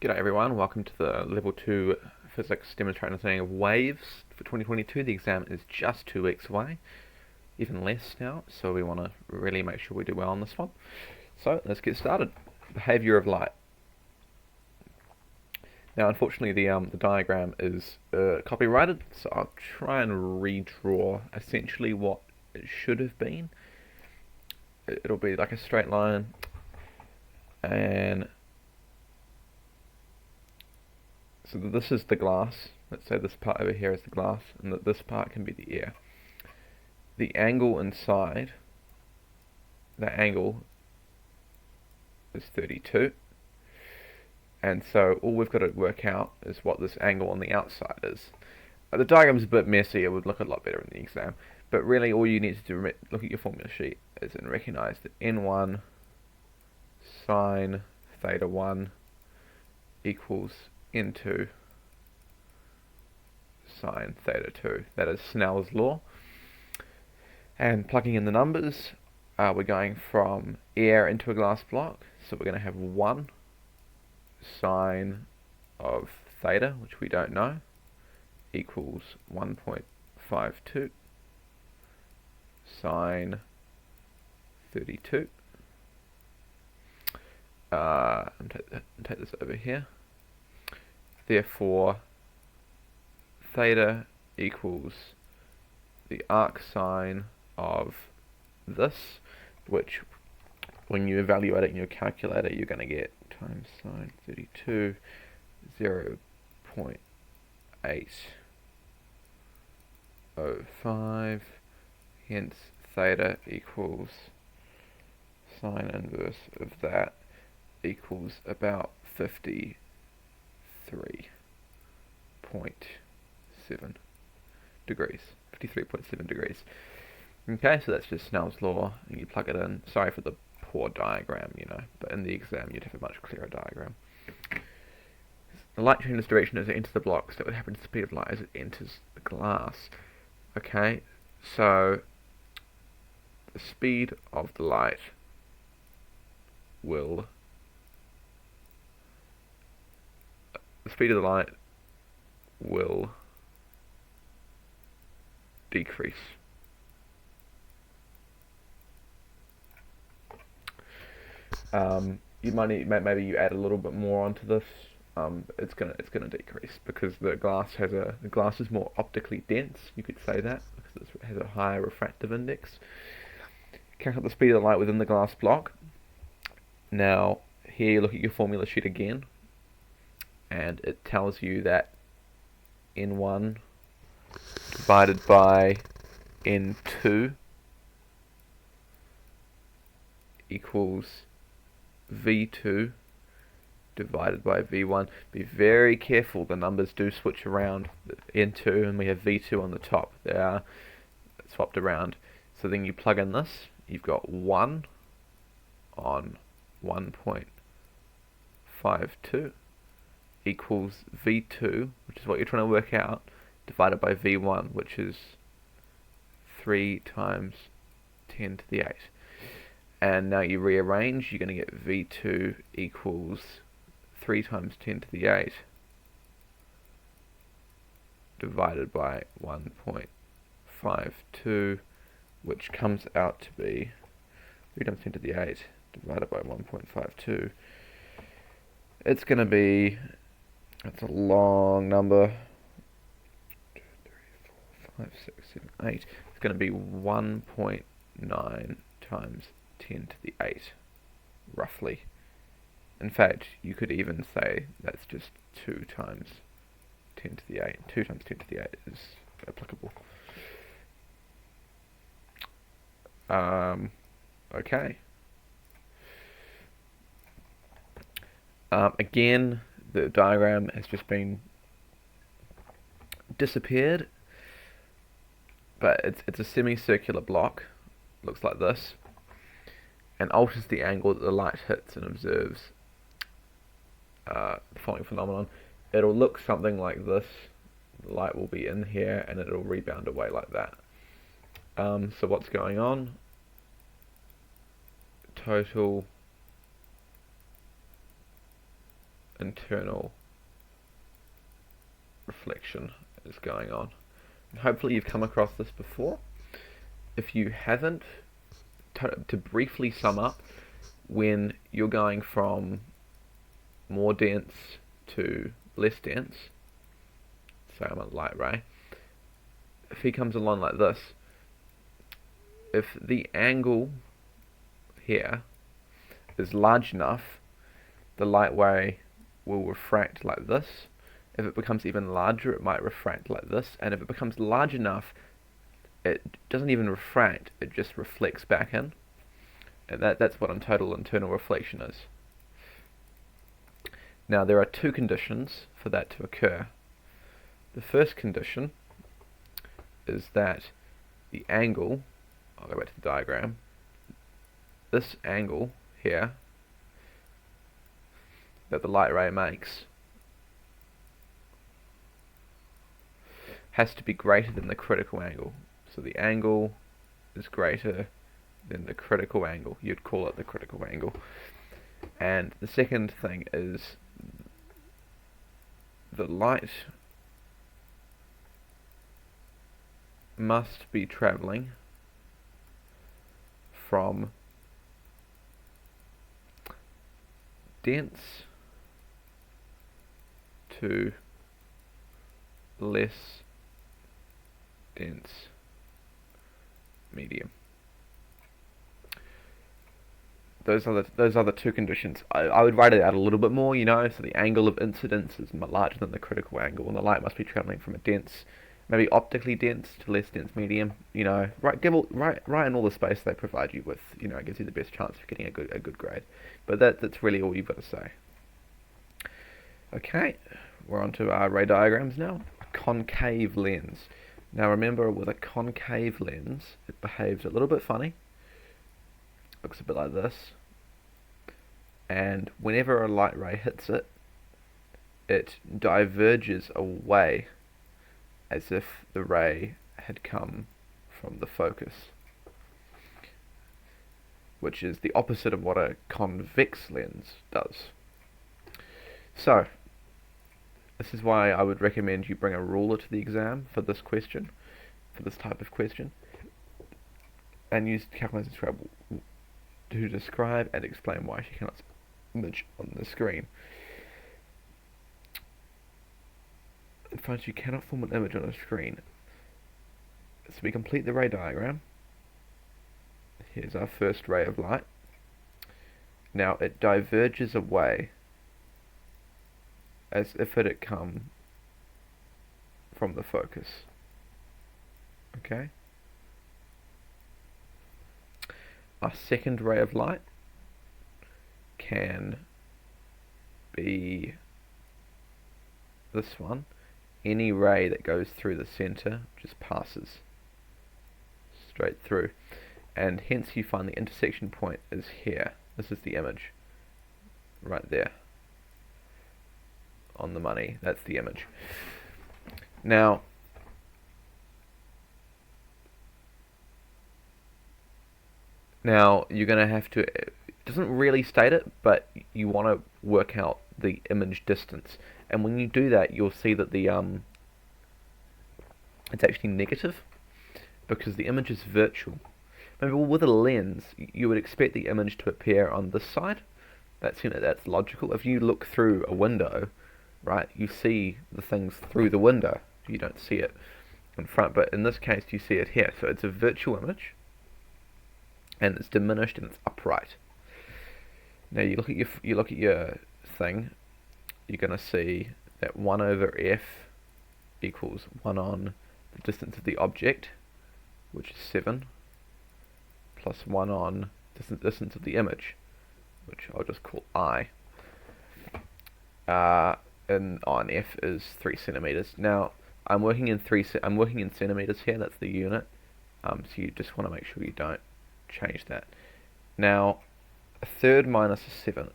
G'day everyone, welcome to the Level 2 Physics Demonstrating Understanding of Waves for 2022. The exam is just 2 weeks away, even less now, so we want to really make sure we do well on this one. So let's get started. Behaviour of light. Now unfortunately the diagram is copyrighted, so I'll try and redraw essentially what it should have been. It'll be like a straight line, and so this is the glass. Let's say this part over here is the glass, and that this part can be the air. The angle inside, the angle is 32. And so all we've got to work out is what this angle on the outside is. The diagram's a bit messy, it would look a lot better in the exam. But really all you need to do, look at your formula sheet, is and recognise that N1 sine theta 1 equals N2 sine theta 2. That is Snell's law. And plugging in the numbers, we're going from air into a glass block, so we're going to have 1 sine of theta, which we don't know, equals 1.52 sine 32. Take this over here. Therefore, theta equals the arc sine of this, which when you evaluate it in your calculator, you're going to get times sine 32, 0.805, hence theta equals sine inverse of that equals about 53.7 degrees. 53.7 degrees. Okay, so that's just Snell's law, and you plug it in. Sorry for the poor diagram, but in the exam you'd have a much clearer diagram. The light changes direction as it enters the block, so what happens to the speed of light as it enters the glass. Okay, so the speed of the light will decrease. You might need, maybe you add a little bit more onto this. It's gonna decrease because the glass is more optically dense. You could say that because it has a higher refractive index. Calculate the speed of the light within the glass block. Now here you look at your formula sheet again, and it tells you that N1 divided by N2 equals V2 divided by V1. Be very careful, the numbers do switch around. N2 and we have V2 on the top. They are swapped around. So then you plug in this, you've got 1 on 1.52 equals V2, which is what you're trying to work out, divided by V1, which is 3 times 10 to the 8. And now you rearrange, you're going to get V2 equals 3 times 10 to the 8 divided by 1.52, which comes out to be 3 times 10 to the 8 divided by 1.52. It's going to be, that's a long number, 2, 3, 4, 5, 6, 7, 8. It's going to be 1.9 times 10 to the 8, roughly. In fact, you could even say that's just 2 times 10 to the 8. 2 times 10 to the 8 is applicable. Okay. Again, the diagram has just been disappeared, but it's a semicircular block, looks like this, and alters the angle that the light hits and observes the following phenomenon. It'll look something like this. The light will be in here and it'll rebound away like that. So what's going on? Total internal reflection is going on. And hopefully you've come across this before. If you haven't, to briefly sum up, when you're going from more dense to less dense, say I'm a light ray, if he comes along like this, if the angle here is large enough, the light ray will refract like this. If it becomes even larger, it might refract like this, and if it becomes large enough, it doesn't even refract, it just reflects back in. And that's what total internal reflection is. Now there are two conditions for that to occur. The first condition is that the angle, I'll go back to the diagram, this angle here that the light ray makes has to be greater than the critical angle. So the angle is greater than the critical angle. You'd call it the critical angle. And the second thing is the light must be travelling from dense to less dense medium. Those are the two conditions. I would write it out a little bit more, so the angle of incidence is larger than the critical angle, and the light must be travelling from a dense, maybe optically dense to less dense medium. Write in all the space they provide you with. It gives you the best chance of getting a good grade. But that's really all you've got to say. Okay, we're on to our ray diagrams now. A concave lens. Now remember, with a concave lens, it behaves a little bit funny. Looks a bit like this. And whenever a light ray hits it, it diverges away as if the ray had come from the focus, which is the opposite of what a convex lens does. So, this is why I would recommend you bring a ruler to the exam for this question, for this type of question, and use calculator to describe and explain why she cannot image on the screen. In fact, you cannot form an image on a screen. So we complete the ray diagram. Here's our first ray of light. Now it diverges away as if it had come from the focus. Okay? Our second ray of light can be this one. Any ray that goes through the center just passes straight through, and hence you find the intersection point is here. This is the image right there on the money. That's the image. Now you're going to have to, it doesn't really state it, but you want to work out the image distance. And when you do that, you'll see that the it's actually negative, because the image is virtual. Maybe with a lens, you would expect the image to appear on this side. That's logical. If you look through a window, right, you see the things through the window. You don't see it in front, but in this case, you see it here. So it's a virtual image, and it's diminished and it's upright. Now you look at your thing. You're going to see that 1 over f equals 1 on the distance of the object, which is 7, plus 1 on distance of the image, which I'll just call I. And on f is 3 centimeters. Now I'm working in centimeters here. That's the unit. So you just want to make sure you don't change that. Now a third minus a seventh.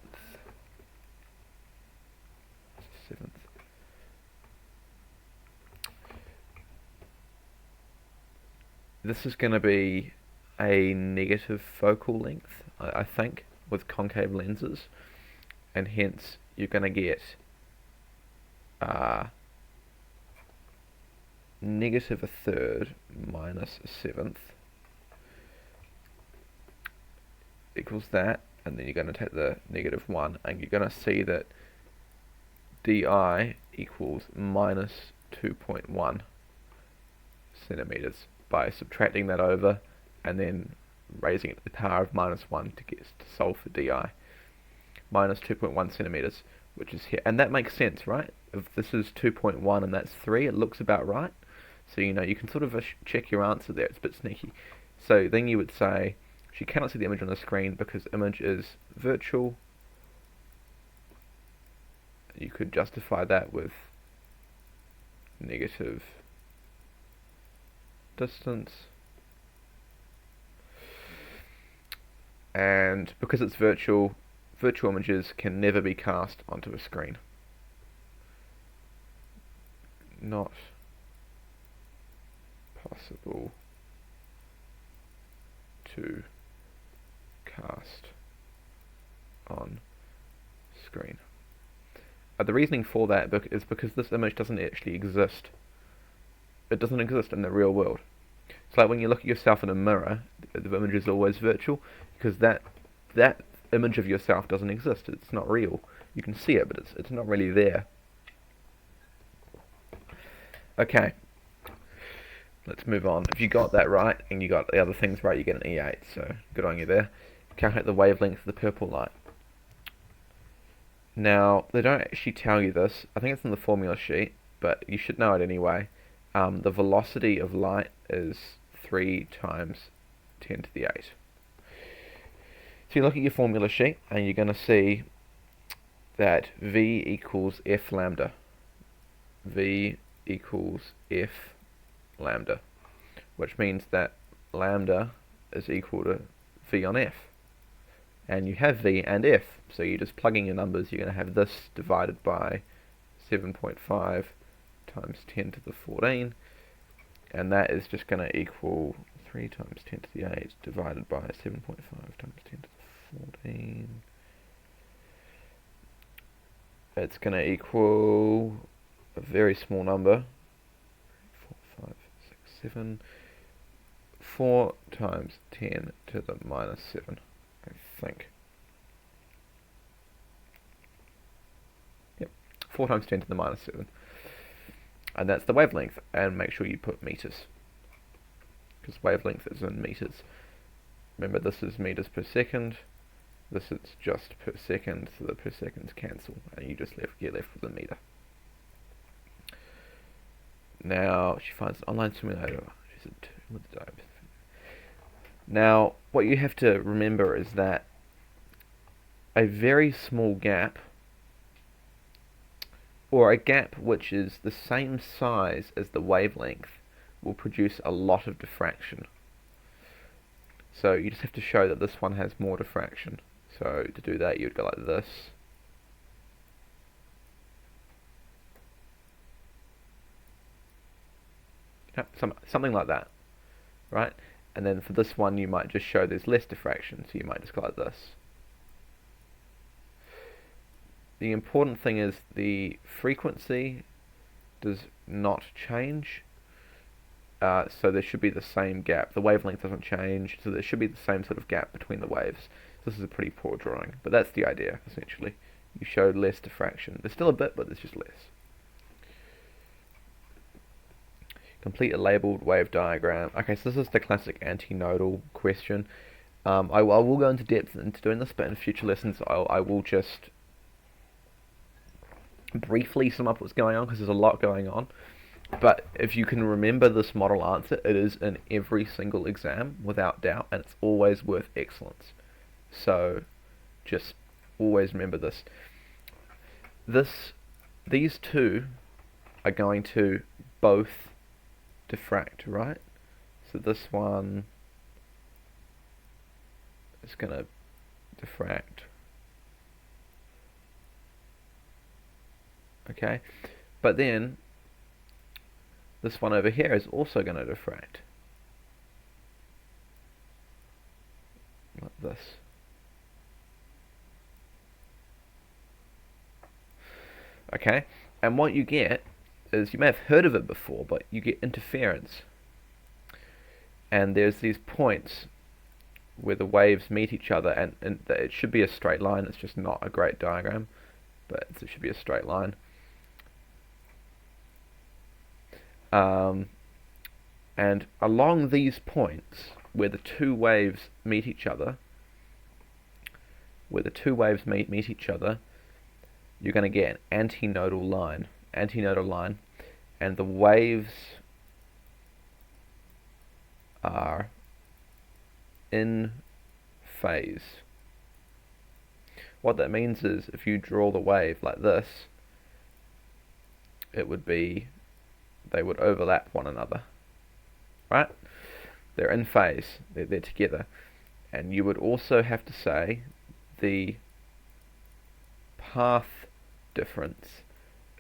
This is going to be a negative focal length, I think, with concave lenses, and hence you're going to get negative a third minus a seventh equals that, and then you're going to take the negative 1, and you're going to see that di equals minus 2.1 centimeters by subtracting that over and then raising it to the power of minus 1 to solve for di. Minus 2.1 centimeters, which is here. And that makes sense, right? If this is 2.1 and that's 3, it looks about right. So, you know, you can sort of check your answer there. It's a bit sneaky. So then you would say, she cannot see the image on the screen because image is virtual. You could justify that with negative distance. And because it's virtual, virtual images can never be cast onto a screen. Not possible to cast on screen. The reasoning for that is because this image doesn't actually exist. It doesn't exist in the real world. It's like when you look at yourself in a mirror, the image is always virtual, because that image of yourself doesn't exist. It's not real. You can see it, but it's not really there. Okay, let's move on. If you got that right and you got the other things right, you get an E8. So good on you there. Calculate the wavelength of the purple light. Now, they don't actually tell you this. I think it's in the formula sheet, but you should know it anyway. The velocity of light is 3 times 10 to the 8. So you look at your formula sheet, and you're going to see that V equals F lambda. V equals F lambda, which means that lambda is equal to V on F. And you have V and F, so you're just plugging your numbers. You're going to have this divided by 7.5 times 10 to the 14, and that is just going to equal 3 times 10 to the 8 divided by 7.5 times 10 to the 14. It's going to equal a very small number, 4, 5, 6, 7, 4 times 10 to the minus 7. I think. Yep, 4 times 10 to the minus 7. And that's the wavelength. And make sure you put meters, because wavelength is in meters. Remember, this is meters per second. This is just per second, so the per seconds cancel, and you just get left with a meter. Now, she finds an online simulator. She's a 2 with the dive. Now, what you have to remember is that a very small gap, or a gap which is the same size as the wavelength, will produce a lot of diffraction. So you just have to show that this one has more diffraction. So to do that, you'd go like this. Something like that, right? And then for this one, you might just show there's less diffraction, so you might just go like this. The important thing is the frequency does not change, so there should be the same gap. The wavelength doesn't change, so there should be the same sort of gap between the waves. This is a pretty poor drawing, but that's the idea, essentially. You showed less diffraction. There's still a bit, but there's just less. Complete a labeled wave diagram. Okay, so this is the classic antinodal question. I will go into depth into doing this, but in future lessons I will just briefly sum up what's going on, because there's a lot going on. But if you can remember this model answer, it is in every single exam, without doubt, and it's always worth excellence. So just always remember this. These two are going to both diffract, right? So this one is going to diffract. Okay, but then this one over here is also going to diffract, like this. Okay, and what you get is, you may have heard of it before, but you get interference. And there's these points where the waves meet each other, and it should be a straight line. It's just not a great diagram, but it should be a straight line. And along these points, where the two waves meet each other, you're going to get an antinodal line. And the waves are in phase. What that means is, if you draw the wave like this, they would overlap one another, right? They're in phase, they're together. And you would also have to say the path difference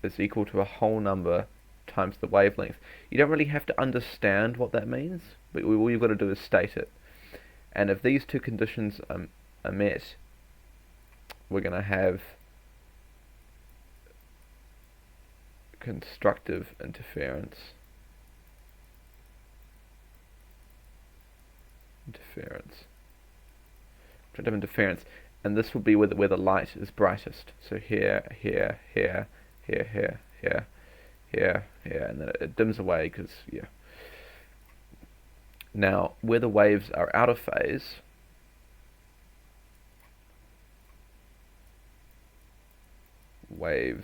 is equal to a whole number times the wavelength. You don't really have to understand what that means, but all you've got to do is state it. And if these two conditions are met, we're going to have constructive interference. Constructive interference. And this will be where the light is brightest. So here, here, here, here, here, here, here, here, and then it dims away because, yeah. Now, where the waves are out of phase, I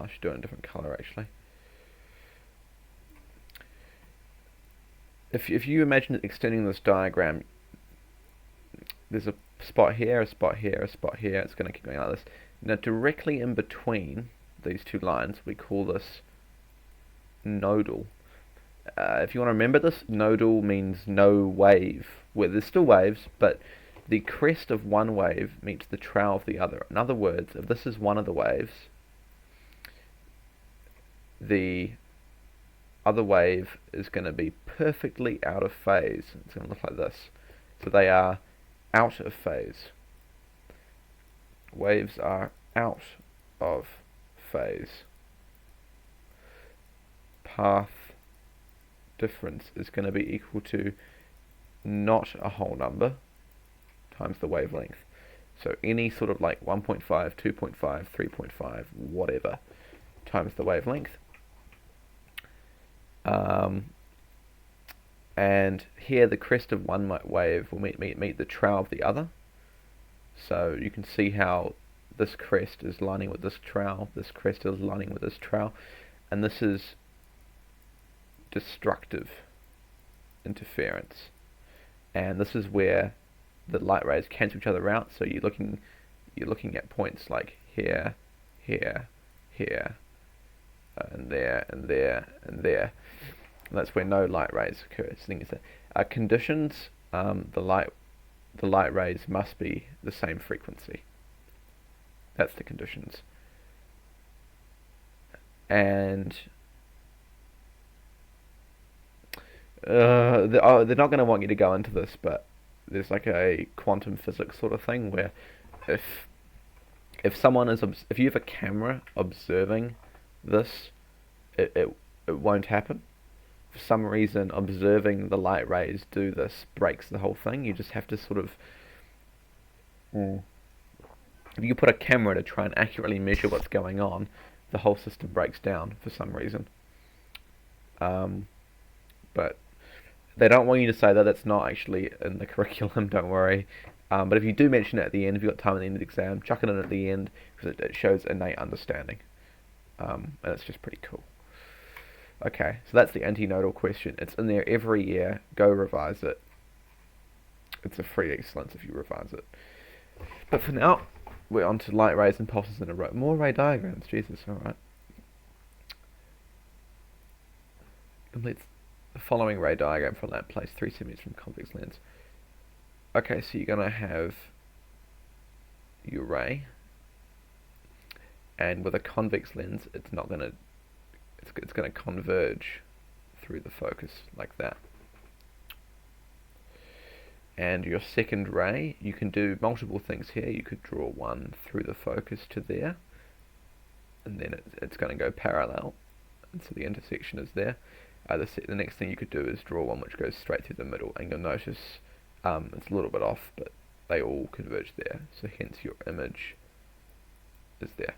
should do it in a different color actually. If you imagine extending this diagram, there's a spot here, a spot here, a spot here. It's going to keep going like this. Now, directly in between these two lines, we call this nodal. If you want to remember this, nodal means no wave. Well, there's still waves, but the crest of one wave meets the trough of the other. In other words, if this is one of the waves, the other wave is going to be perfectly out of phase. It's going to look like this. So they are out of phase. Waves are out of phase. Path difference is going to be equal to not a whole number times the wavelength. So any sort of like 1.5, 2.5, 3.5, whatever, times the wavelength. And here the crest of one wave will meet the trough of the other. So you can see how this crest is lining with this trough, this crest is lining with this trough, and this is destructive interference. And this is where the light rays cancel each other out. So you're looking at points like here, here, here, and there, and there, and there. And that's where no light rays occur. Conditions, the light rays must be the same frequency. That's the conditions. And they're not going to want you to go into this, but there's like a quantum physics sort of thing where if you have a camera observing this, it won't happen. For some reason, observing the light rays do this breaks the whole thing. You just have to sort of if you put a camera to try and accurately measure what's going on, the whole system breaks down for some reason. But they don't want you to say that. That's not actually in the curriculum, don't worry. But if you do mention it at the end, if you've got time at the end of the exam, chuck it in at the end, because it shows innate understanding. And it's just pretty cool. Okay, so that's the antinodal question. It's in there every year. Go revise it. It's a free excellence if you revise it. But for now, we're on to light rays and pulses in a row. More ray diagrams, Jesus, alright. Completes the following ray diagram for a lamp placed 3 centimeters from convex lens. Okay, so you're going to have your ray, and with a convex lens, it's not going to, it's going to converge through the focus like that. and your second ray, you can do multiple things here. You could draw one through the focus to there, and then it's going to go parallel, and so the intersection is there. The next thing you could do is draw one which goes straight through the middle, and you'll notice it's a little bit off, but they all converge there, so hence your image is there.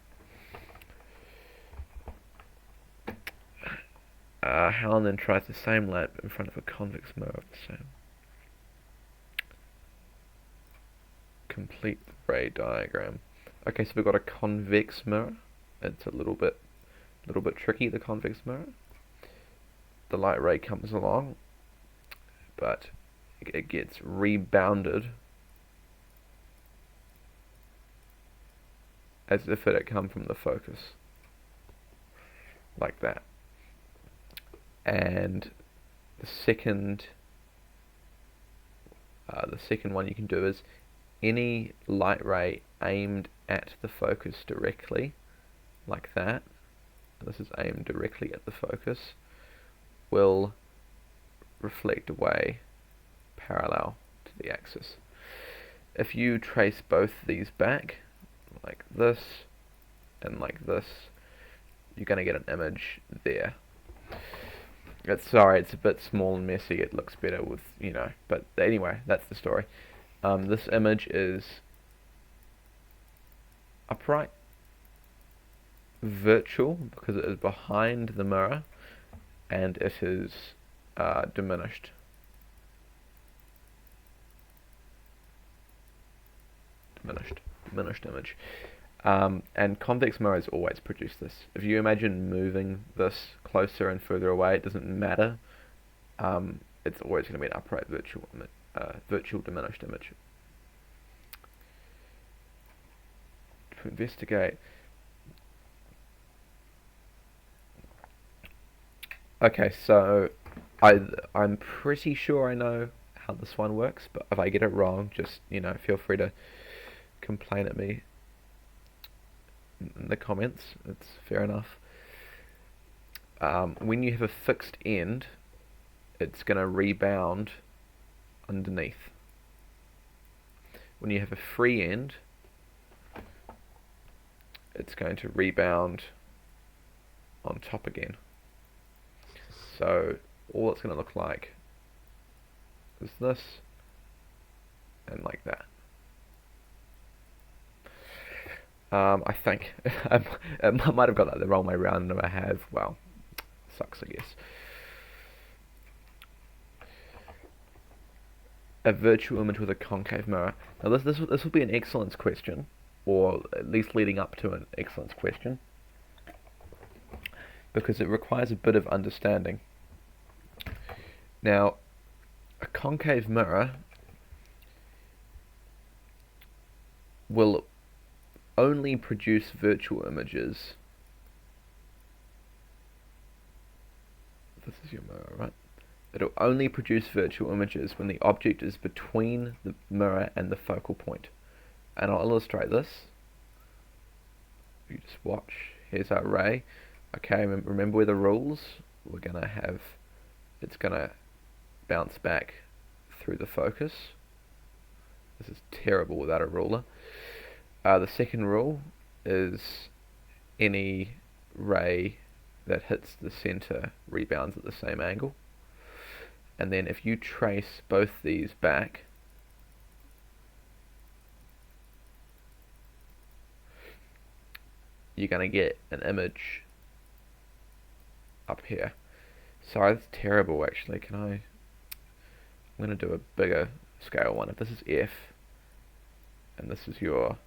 Helen then tries the same lamp in front of a convex mirror of the same. Complete ray diagram. Okay, so we've got a convex mirror. It's a little bit tricky, the convex mirror. The light ray comes along, but it gets rebounded as if it had come from the focus, like that. And the second one you can do is any light ray aimed at the focus directly, like that. This is aimed directly at the focus, will reflect away parallel to the axis. If you trace both these back, like this and like this, you're going to get an image there. Sorry, it's a bit small and messy. It looks better with, but anyway, that's the story. This image is upright, virtual, because it is behind the mirror, and it is diminished. Diminished image. And convex mirrors always produce this. If you imagine moving this closer and further away, it doesn't matter. It's always going to be an upright virtual diminished image. To investigate. Okay, so I'm pretty sure I know how this one works, but if I get it wrong, just feel free to complain at me in the comments. It's fair enough. When you have a fixed end, it's going to rebound underneath. When you have a free end, it's going to rebound on top again. So all it's going to look like is this, and like that. I think I might have got that the wrong way around, and if I have, well, sucks, I guess. A virtual image with a concave mirror. Now this will be an excellence question, or at least leading up to an excellence question, because it requires a bit of understanding. Now, a concave mirror will only produce virtual images. This is your mirror, right? It'll only produce virtual images when the object is between the mirror and the focal point. And I'll illustrate this. You just watch. Here's our ray. Okay, remember where the rules? We're gonna have, it's gonna bounce back through the focus. This is terrible without a ruler. The second rule is any ray that hits the center rebounds at the same angle. And then if you trace both these back, you're going to get an image up here. Sorry, that's terrible actually. I'm going to do a bigger scale one. If this is F, and this is your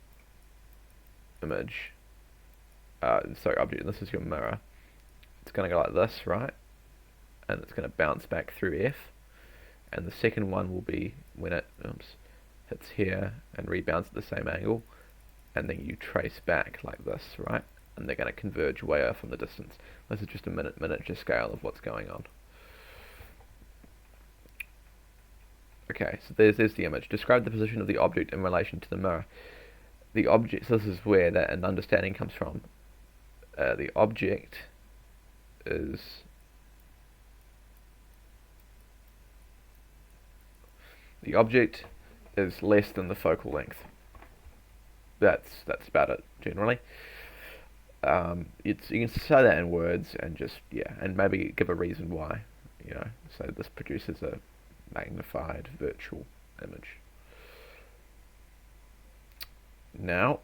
image, object, and this is your mirror, it's going to go like this, right? And it's going to bounce back through F, and the second one will be when it hits here and rebounds at the same angle, and then you trace back like this, right? And they're going to converge way off from the distance. This is just a miniature scale of what's going on. Okay, so there's the image. Describe the position of the object in relation to the mirror. The object, so this is where that an understanding comes from. The object is the object is less than the focal length. That's about it generally. You can say that in words and just and maybe give a reason why. So this produces a magnified virtual image. Now,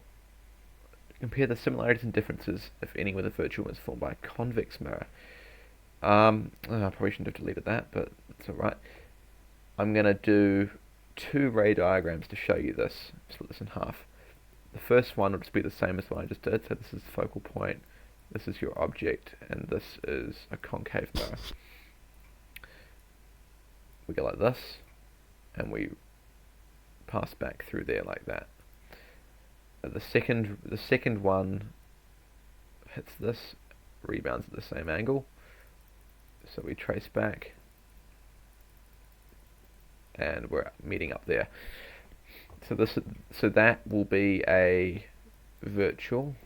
compare the similarities and differences, if any, with a virtual image formed by a convex mirror. I probably shouldn't have deleted that, but it's alright. I'm going to do two ray diagrams to show you this. Split this in half. The first one will just be the same as what I just did. So this is the focal point, this is your object, and this is a concave mirror. We go like this, and we pass back through there like that. The second one hits this, rebounds at the same angle. So we trace back, and we're meeting up there. So that will be a virtual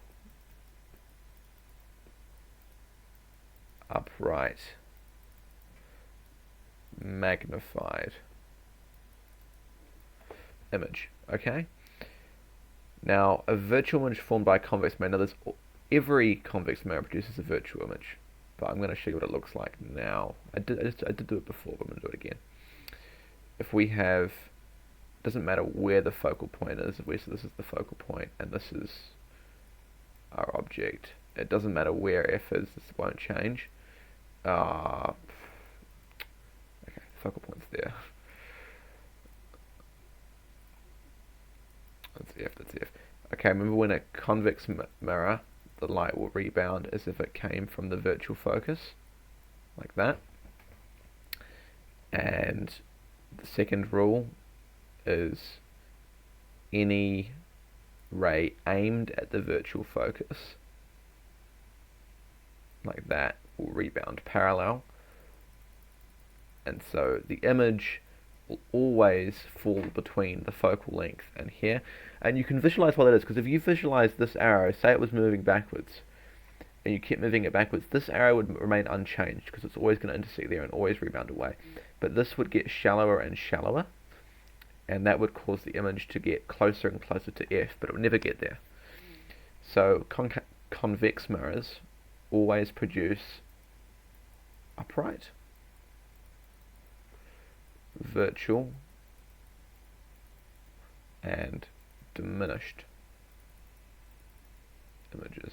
upright magnified image. Okay. Now, a virtual image formed by a convex mirror. Now, every convex mirror produces a virtual image, but I'm going to show you what it looks like now. I did do it before, but I'm going to do it again. If we have, doesn't matter where the focal point is. So this is the focal point, and this is our object. It doesn't matter where F is. This won't change. Okay, focal point's there. That's F. Okay, remember when a convex mirror, the light will rebound as if it came from the virtual focus, like that. And the second rule is any ray aimed at the virtual focus, like that, will rebound parallel. And so the image will always fall between the focal length and here. And you can visualize what that is, because if you visualize this arrow, say it was moving backwards, and you kept moving it backwards, this arrow would remain unchanged, because it's always going to intersect there and always rebound away. But this would get shallower and shallower, and that would cause the image to get closer and closer to F, but it would never get there. So convex mirrors always produce upright, virtual, and diminished images.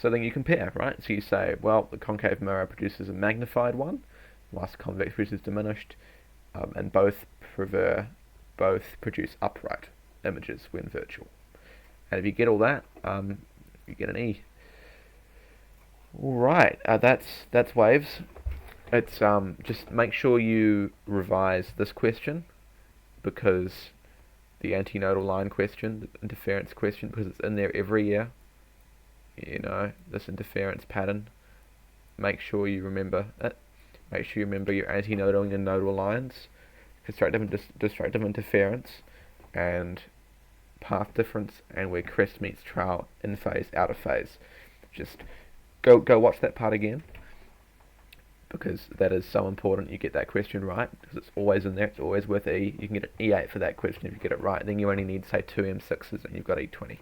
So then you compare, right? So you say, well, the concave mirror produces a magnified one, whilst convex produces diminished, and both produce upright images when virtual. And if you get all that, you get an E. Alright, that's waves. It's just make sure you revise this question, because the antinodal line question, the interference question, because it's in there every year. This interference pattern. Make sure you remember it. Make sure you remember your antinodal and your nodal lines, constructive and destructive interference, and path difference, and where crest meets trail, in phase, out of phase. Just go watch that part again, because that is so important you get that question right, because it's always in there, it's always worth E. You can get an E8 for that question if you get it right. Then you only need, say, 2 M6s and you've got E20.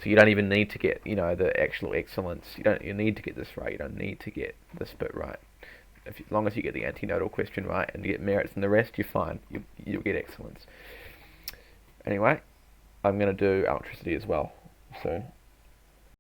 So you don't even need to get, the actual excellence. You need to get this right. You don't need to get this bit right. As long as you get the antinodal question right and you get merits and the rest, you're fine. You'll get excellence. Anyway, I'm going to do electricity as well. So